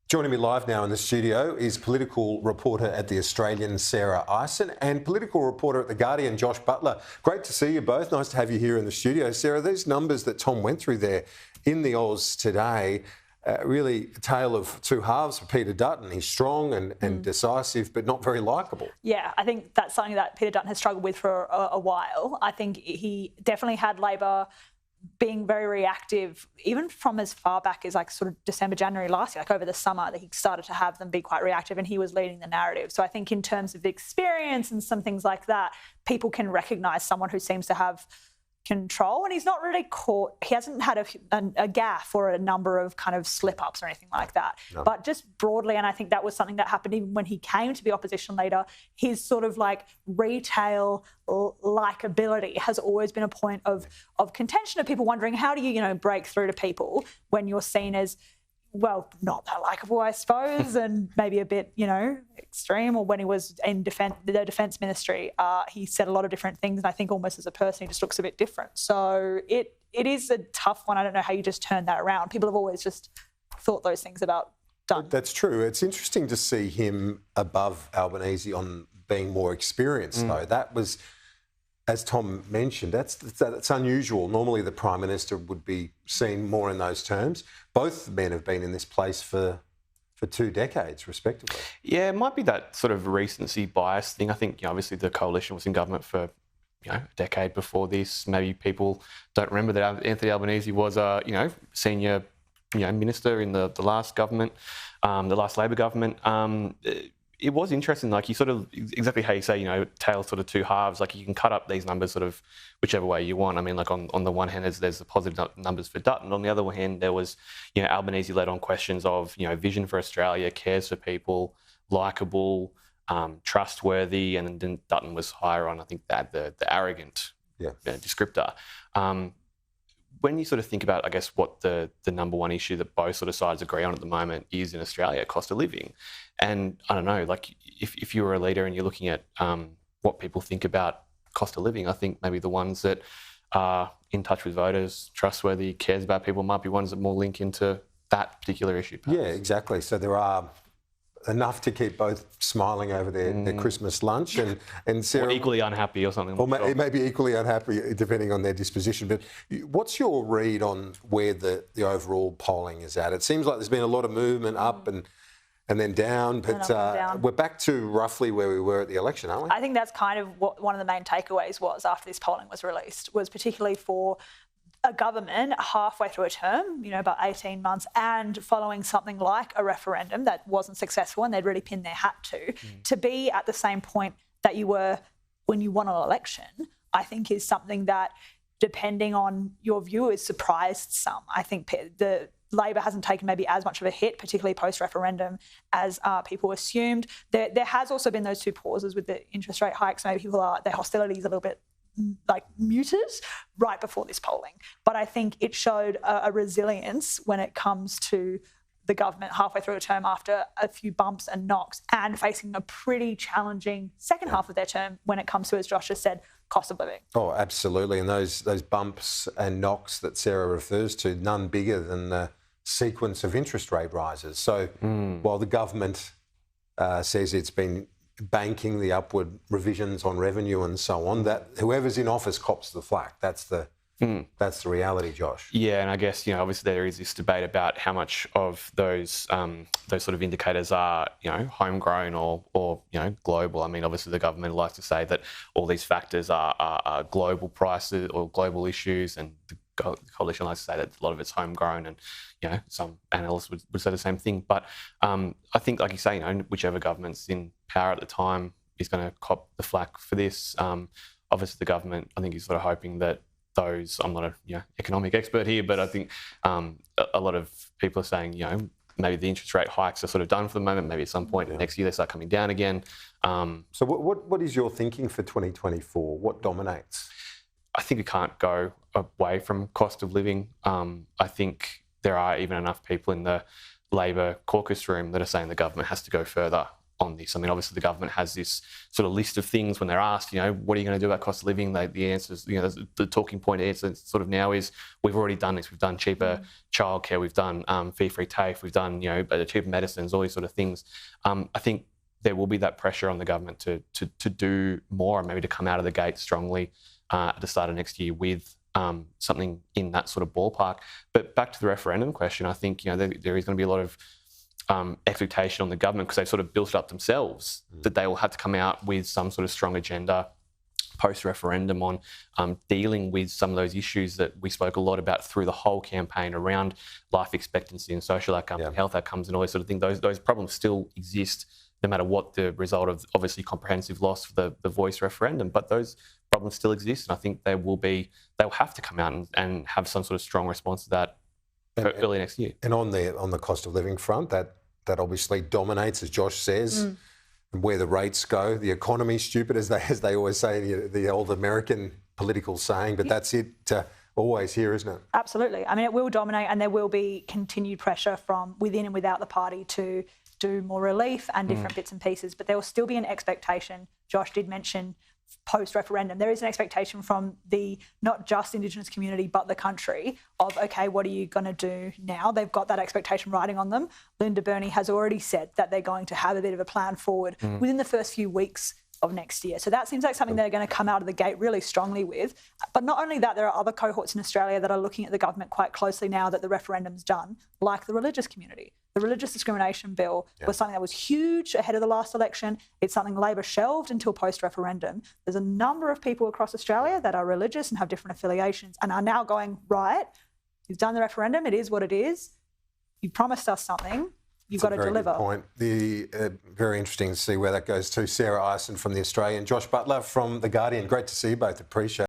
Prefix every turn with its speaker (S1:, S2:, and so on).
S1: Joining me live now in the studio is political reporter at The Australian, Sarah Ison, and political reporter at The Guardian, Josh Butler. Great to see you both. Nice to have you here in the studio. Sarah, these numbers that Tom went through there in the Oz today, really a tale of two halves for Peter Dutton. He's strong and decisive, but not very likeable.
S2: Yeah, I think that's something that Peter Dutton has struggled with for a while. I think he definitely had Labor being very reactive, even from as far back as like sort of December, January last year, like over the summer, that he started to have them be quite reactive and he was leading the narrative. So I think in terms of experience and some things like that, people can recognise someone who seems to have control, and he's not really caught, he hasn't had a gaffe or a number of kind of slip-ups or anything like that. No. But just broadly, and I think that was something that happened even when he came to be opposition leader, his sort of like retail likability has always been a point of contention, of people wondering, how do you break through to people when you're seen as, well, not that likeable, I suppose, and maybe a bit, extreme. Or when he was in the Defence Ministry, he said a lot of different things, and I think almost as a person, he just looks a bit different. So it is a tough one. I don't know how you just turn that around. People have always just thought those things about Dutton.
S1: That's true. It's interesting to see him above Albanese on being more experienced, though. That was, as Tom mentioned, that's unusual. Normally the Prime Minister would be seen more in those terms. Both men have been in this place for 2 decades, respectively.
S3: Yeah, it might be that sort of recency bias thing. I think, obviously the coalition was in government for, a decade before this. Maybe people don't remember that Anthony Albanese was a, senior, minister in the last government, the last Labor government. It was interesting, like you sort of, exactly how you say, tale sort of two halves, like you can cut up these numbers sort of whichever way you want. I mean, like on the one hand, there's the positive numbers for Dutton. On the other hand, there was, Albanese led on questions of, vision for Australia, cares for people, likeable, trustworthy, and then Dutton was higher on, I think, the arrogant descriptor. When you sort of think about, I guess, what the number one issue that both sort of sides agree on at the moment is in Australia, cost of living. And I don't know, like if you were a leader and you're looking at what people think about cost of living, I think maybe the ones that are in touch with voters, trustworthy, cares about people, might be ones that more link into that particular issue. Perhaps.
S1: Yeah, exactly. So there are enough to keep both smiling over their Christmas lunch and Sarah,
S3: or equally unhappy or something.
S1: Or maybe equally unhappy, depending on their disposition. But what's your read on where the overall polling is at? It seems like there's been a lot of movement up and then down, but we're back to roughly where we were at the election, aren't we?
S2: I think that's kind of what one of the main takeaways was after this polling was released, was particularly for a government halfway through a term, about 18 months, and following something like a referendum that wasn't successful and they'd really pinned their hat to be at the same point that you were when you won an election, I think is something that, depending on your viewers, surprised some. I think the Labor hasn't taken maybe as much of a hit, particularly post-referendum, as people assumed. There has also been those two pauses with the interest rate hikes. Maybe their hostility is a little bit muted right before this polling. But I think it showed a resilience when it comes to the government halfway through a term after a few bumps and knocks, and facing a pretty challenging second half of their term when it comes to, as Josh has said, cost of living.
S1: Oh, absolutely. And those bumps and knocks that Sarah refers to, none bigger than the sequence of interest rate rises. So while the government says it's been banking the upward revisions on revenue and so on, that whoever's in office cops the flak. That's the reality, Josh.
S3: Yeah, and I guess, obviously there is this debate about how much of those sort of indicators are, homegrown or global. I mean, obviously the government likes to say that all these factors are global prices or global issues, and the coalition likes to say that a lot of it's homegrown, and some analysts would say the same thing. But I think, like you say, whichever government's in power at the time is going to cop the flak for this. Obviously, the government, I think, is sort of hoping that those. I'm not a economic expert here, but I think a lot of people are saying, maybe the interest rate hikes are sort of done for the moment. Maybe at some point next year they start coming down again.
S1: So what is your thinking for 2024? What dominates?
S3: I think we can't go away from cost of living. I think there are even enough people in the Labor caucus room that are saying the government has to go further on this. I mean, obviously the government has this sort of list of things when they're asked, what are you going to do about cost of living? The answers, the talking point answer sort of now is we've already done this. We've done cheaper childcare. We've done fee-free TAFE. We've done, cheaper medicines, all these sort of things. I think there will be that pressure on the government to do more and maybe to come out of the gate strongly at the start of next year with something in that sort of ballpark. But back to the referendum question, I think there is going to be a lot of expectation on the government because they've sort of built it up themselves that they will have to come out with some sort of strong agenda post-referendum on dealing with some of those issues that we spoke a lot about through the whole campaign around life expectancy and social outcomes and health outcomes and all those sort of things. Those problems still exist no matter what the result of obviously comprehensive loss for the voice referendum, but those problems still exist, and I think they'll have to come out and have some sort of strong response to that early next year. And
S1: on the cost of living front, that obviously dominates, as Josh says, where the rates go. The economy's stupid, as they always say, the old American political saying, but that's it always here, isn't it?
S2: Absolutely. I mean, it will dominate, and there will be continued pressure from within and without the party to do more relief and different bits and pieces, but there will still be an expectation. Josh did mention post-referendum, there is an expectation from the not just Indigenous community but the country of, okay, what are you going to do now? They've got that expectation riding on them. Linda Burney has already said that they're going to have a bit of a plan forward within the first few weeks of next year. So that seems like something they're going to come out of the gate really strongly with. But not only that, there are other cohorts in Australia that are looking at the government quite closely now that the referendum's done, like the religious community. The religious discrimination bill was something that was huge ahead of the last election. It's something Labor shelved until post-referendum. There's a number of people across Australia that are religious and have different affiliations and are now going, right, you've done the referendum, it is what it is. You promised us something. You've got to deliver.
S1: Good point. Very interesting to see where that goes to. Sarah Ison from The Australian, Josh Butler from The Guardian. Great to see you both. Appreciate it.